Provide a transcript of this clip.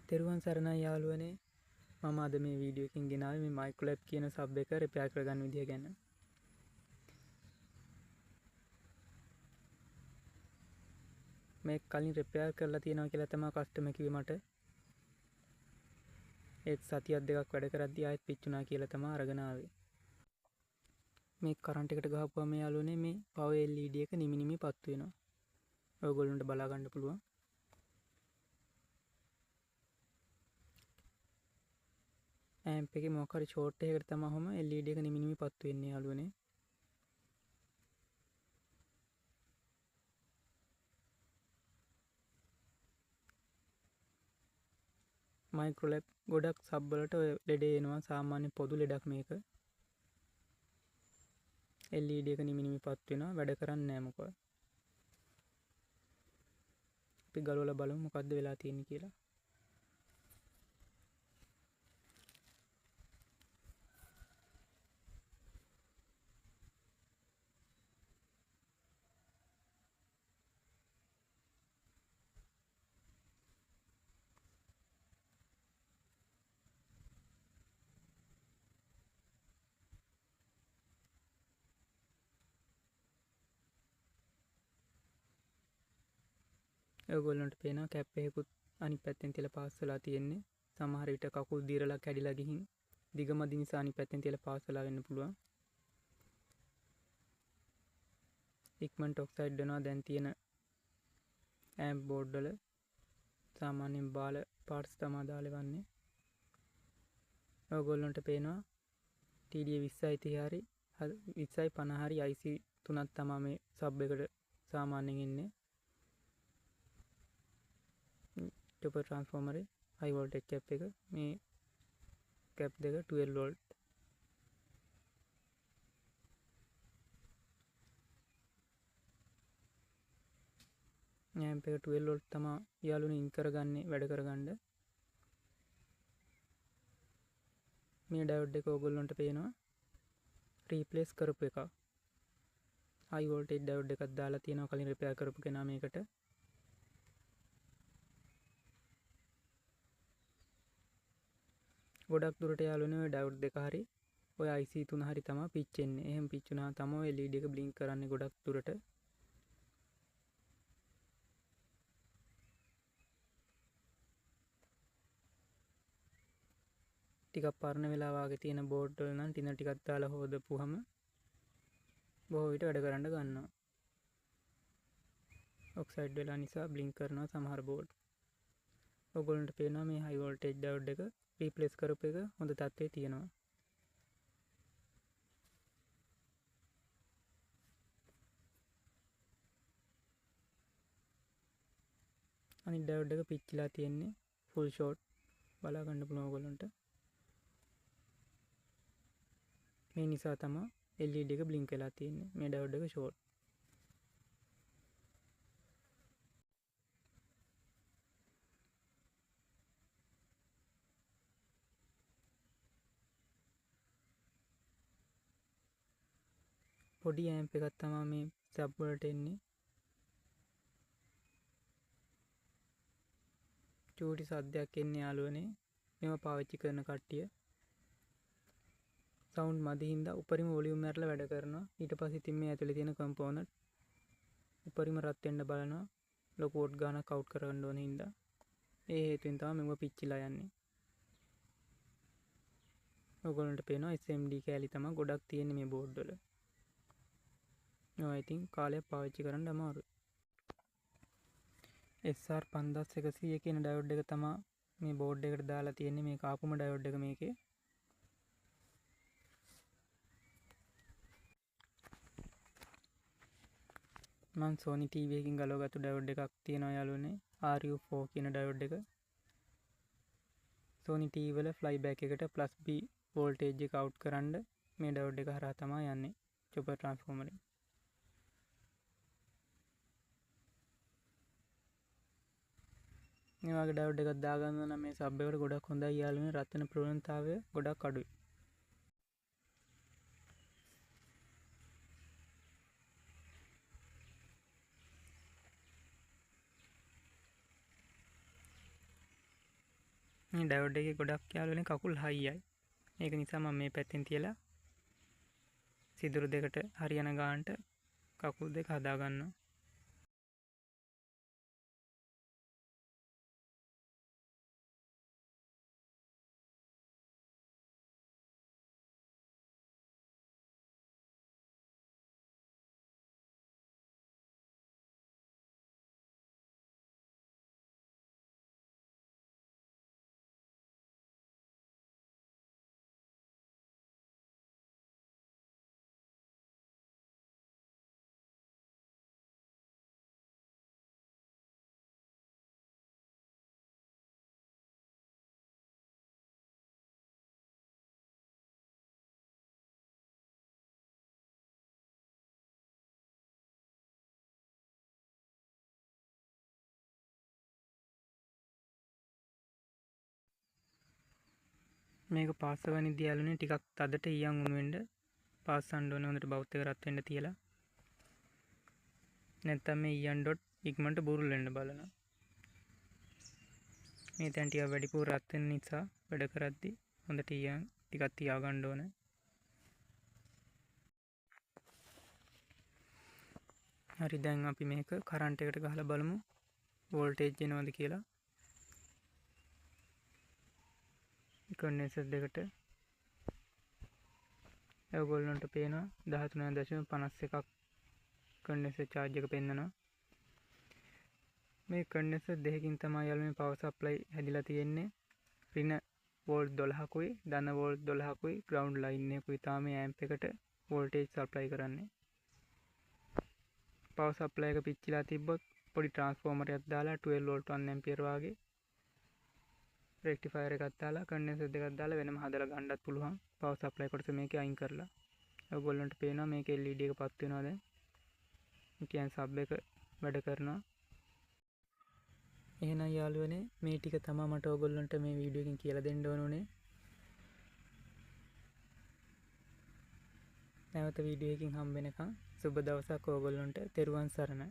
තෙරුවන් සරණයි යාළුවනේ. මම අද මේ වීඩියෝ එකකින් ගෙනාවේ මේ මයික්‍රොලැබ් කියන සබ් එක රිපෙයාර් කරගන්න විදිය ගැන. මේක කලින් රිපෙයාර් කරලා තියෙනවා කියලා තමයි කස්ටමර් කිව්වේ මට. ඒත් සතියක් දෙකක් වැඩ කරද්දී ආයෙත් පිච්චුණා කියලා තමයි අරගෙන ආවේ. මේ කරන්ට් එකට ගහපුවම යාළුවනේ මේ පවර් LED එක නිමි නිමි පත්තු වෙනවා. ඔයගොල්ලන්ට බලා ගන්න පුළුවන්. ඇම්ප් එකේ මොකක් හරි ෂෝට් එකකට තමයි ඔහම LED එක නිමි නිමි පත්තු වෙන්නේ යාළුවනේ. මයික්‍රොලැබ් ගොඩක් සබ් වලට ඔය ලෙඩේ එනවා. සාමාන්‍ය පොදු ලෙඩක් මේක. LED එක නිමි නිමි පත් වෙනවා. වැඩ කරන්නේ නැහැ මොකද. අපි ගලවලා බලමු මොකද්ද වෙලා තියෙන්නේ කියලා. ඔයගොල්ලන්ට පේනවා කැප් එකකුත් අනිත් පැත්තෙන් තියලා පාස් වෙලා තියෙන්නේ. සමහර විට කකුල් දීරලා කැඩිලා ගිහින් දිගමදි නිසා අනිත් පැත්තෙන් තියලා පාස් වෙලා වෙන්න පුළුවන්. ඉක්මනට ඔක්සයිඩ් වෙනවා දැන් තියෙන ඇම්ප් බෝඩ් වල. සාමාන්‍යයෙන් බාල පාර්ට්ස් තමයි දාලා වන්නේ. ඔයගොල්ලන්ට පේනවා TDA 2030 හරි 2050 හරි IC 3ක් තමයි මේ සබ් එකට සාමාන්‍යයෙන් එන්නේ. චොපර් ට්‍රාන්ස්ෆෝමරේ හයි වෝල්ටේජ් කැප් එක මේ කැප් දෙක 12 වෝල්ට්. ඇම්ප් එක 12 වෝල්ට් තමයි යාළුවනේ ඉන් කරගන්නේ වැඩ කරගන්න. මේ ඩයෝඩ් එක ඔයගොල්ලන්ට පේනවා රීප්ලේස් කරපු එක. හයි වෝල්ටේජ් ඩයෝඩ් එකක් දාලා තියෙනවා කලින් රිපෙයාර් කරපු කෙනා මේකට. ගොඩක් දුරට යාළුවනේ ඔය ඩයෝඩ් දෙක හරි ඔය IC 3 හරි තමයි පිච්චෙන්නේ. එහෙම පිච්චුණා තමයි LED එක බ්ලින්ක් කරන්නේ ගොඩක් දුරට. ටිකක් පරණ වෙලා වාගේ තියෙන බෝඩ් වල නම් ටින ටිකක් දාලා හොදපුවම බොහෝ විට වැඩ කරන්න ගන්නවා. ඔක්සයිඩ් වෙලා නිසා බ්ලින්ක් කරනවා සමහර බෝඩ්. ඔයගොල්ලන්ට පේනවා මේ හයි වෝල්ටේජ් ඩයෝඩ් එක රීප්ලේස් කරපු එක හොඳ තත්ත්වයේ තියෙනවා. අනිත් ඩයෝඩ් එක පිච්චිලා තියෙන්නේ ෆුල් ෂෝට්. බලා ගන්න පුළුවන් ඔයගොල්ලන්ට. මේ නිසා තමයි LED එක බ්ලින්ක් වෙලා තියෙන්නේ. මේ ඩයෝඩ් එක ෂෝට්. පොඩි ඇම්ප් එකක් තමයි මේ සබ් වලට එන්නේ. චූටි සද්දයක් එන්නේ යාළුවනේ. මේව පාවිච්චි කරන කට්ටිය. සවුන්ඩ් මදි හින්දා උපරිම වොලියුම් ඇරලා වැඩ කරනවා. ඊට පස්සේ ඉතින් මේ ඇතුලේ තියෙන කම්පෝනන්ට් උපරිම රත් වෙන්න බලනවා. ලොකු වොට් ගානක් අවුට් කරගන්න ඕන හින්දා. ඒ හේතුවෙන් තමයි මෙව පිච්චිලා යන්නේ. ඔයගොල්ලන්ට පේනවා SMD කෑලි තමයි ගොඩක් තියෙන්නේ මේ බෝඩ් වල. ඒවා ඉතින් කාලයක් පාවිච්චි කරන්න අමාරුයි. SR 5100 කියන ඩයෝඩ් එක තමයි මේ බෝඩ් එකට දාලා තියෙන්නේ. මේක ආපුම ඩයෝඩ් එක මේකේ. මම Sony TV එකකින් ගලවගත්තු ඩයෝඩ් එකක් තියෙනවා යාළුවනේ. RU4 කියන ඩයෝඩ් එක. Sony TV වල ෆ්ලයිබැක් එකට +B වෝල්ටේජ් එක අවුට් කරන්න මේ ඩයෝඩ් එක හරහා තමයි යන්නේ. චොපර් ට්‍රාන්ස්ෆෝමරේ. මේ වගේ ඩයෝඩ් එකක් දාගන්න නම් මේ සබ් එකට ගොඩක් හොඳයි යාළුවනේ. රත් වෙන ප්‍රවණතාවය ගොඩක් අඩුයි. මේ ඩයෝඩ් එකේ ගොඩක් යාළුවනේ කකුල් හයියයි. ඒක නිසා මම මේ පැත්තෙන් තියලා සිදුරු දෙකට හරියන ගානට කකුල් දෙක හදා ගන්නවා. මේක පාස්සවනිද්දී යාළුවනේ ටිකක් තදට ඊයන් උණු වෙන්න පාස්සන්න ඕනේ. හොඳට බවුත් එක රත් වෙන්න තියලා. නැත්නම් මේ ඊයන් ඩොට් ඉක්මනට බුරුල් වෙන්න බලනවා. මේ තැන් ටික වැඩිපුර රත් වෙන නිසා වැඩ කරද්දී හොඳට ඊයන් ටිකක් තියාගන්න ඕනේ. හරි, දැන් අපි මේක කරන්ට් එකට ගහලා බලමු වෝල්ටේජ් එනවද කියලා. කන්ඩෙන්සර් දෙකට ඔයගොල්ලන්ට පේනවා 13.51ක් කන්ඩෙන්සර් charge එක පෙන්නනවා. මේ කන්ඩෙන්සර් දෙකකින් තමයි යාළුවනේ පවර් සප්ලයි හැදිලා තියෙන්නේ. ඍණ වෝල්ට් 12කුයි ධන වෝල්ට් 12කුයි ග්‍රවුන්ඩ් ලයින් එකකුයි තමයි ඇම්ප් එකට වෝල්ටේජ් සප්ලයි කරන්නේ. පවර් සප්ලයි එක පිච්චිලා තිබ්බොත් පොඩි ට්‍රාන්ස්ෆෝමර් එකක් දාලා 12 වෝල්ට් 1 ඇම්පියර් වාගේ රෙක්ටිෆයර් එකක් දාලා කන්ඩෙන්සර් දෙකක් දාලා වෙනම හදලා ගන්නත් පුළුවන්. පවර් සප්ලයි කොටස මේකේ අයින් කරලා ඔයගොල්ලන්ට පේනවා මේකේ LED එක පත් වෙනවා දැන්. ඒ කියන්නේ සබ් එක වැඩ කරනවා. එහෙනම් යාළුවනේ මේ ටික තමයි මට ඔයගොල්ලන්ට මේ වීඩියෝ එකෙන් කියලා දෙන්න ඕනේ. නැවත වීඩියෝ එකකින් හම්බ වෙනකන් සුබ දවසක් ඔයගොල්ලන්ට. තෙරුවන් සරණයි.